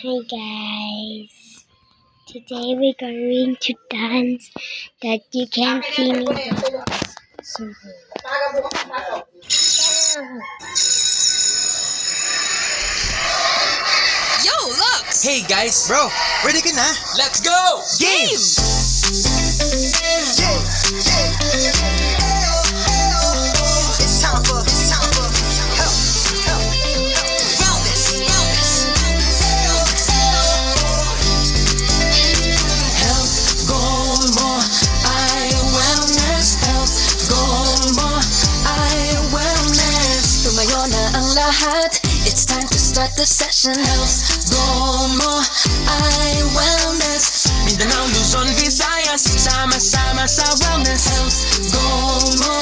Hi guys, today we're going to dance that you can't see me dance. Yo, Lux! Hey guys, bro, ready ka na? Let's go! Game! It's time for health, wellness. Health, goal mo, ay wellness. Health, goal mo, ay wellness. Tumayo na ang lahat, it's time to start the session. Health, goal mo, ay wellness. Mindanao, Luzon, Visayas, sama-sama sa wellness. Health, goal mo,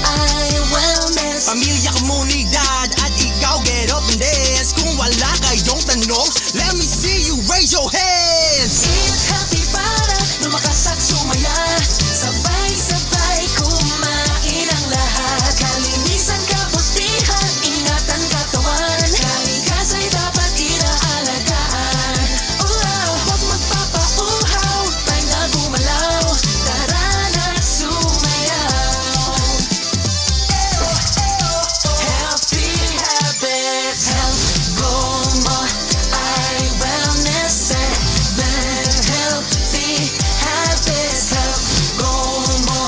ay wellness. Pamilya, komunidad, at ikaw get up and dance. Kung wala kayong tanong, let me see you raise your hands. Eat healthy para lumakas at sumaya. Sabay-sabay kumain ang lahat. Kalinisan, kabutihan, ingatan katawan. Kaligtasa'y dapat inaalagaan. Huwag magpapauhaw, time na gumalaw. Tara na sumayaw. Healthy habits. Health, goal mo, ay wellness. Seven healthy habits. Health, goal mo,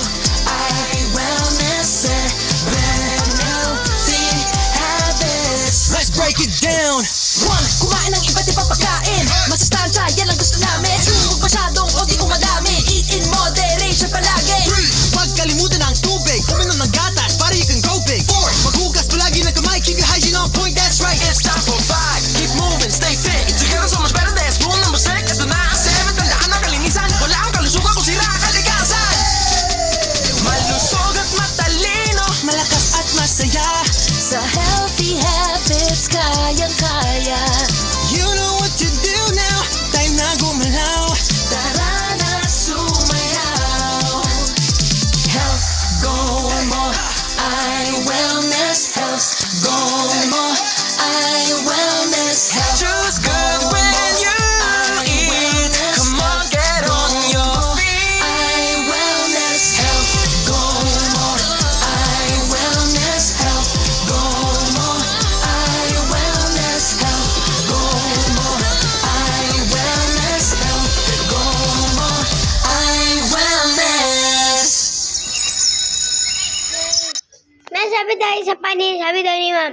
ay wellness. Seven healthy habits. Let's break it down. 1. Kumain ng iba't ibang pagkain. Masustansya, yan ang gusto namin. Huwag masyadong o di umadami. Eat in moderation palagi. 3. Huwag kalimutan ang tubig. Uminom ng gatas para you can go big. 4. Maghugas palagi ng kamay. Keep your hygiene on point, that's right. It's time for 5. Keep moving, stay fit. Together so much better than rule number 6. Ito na ang 7. Tandaan ang kalinisan. Wala ang kalusugan kung sira ang kalikasan. Malusog at matalino. Malakas at masaya. Sa healthy habits, kayang-kaya. You know what to do now. Time na gumalaw. Tara na sumayaw. Health, goal mo, ay wellness. Health, goal mo, ay wellness. Health, Choose good when you eat. Come on, get on your feet. ay wellness. Health, goal mo, ay wellness. Health, goal mo, ay wellness. Health, goal mo, ay wellness. Health, goal mo, ay wellness. Nasabi tayo sa panin, sabi daw ni ma'am.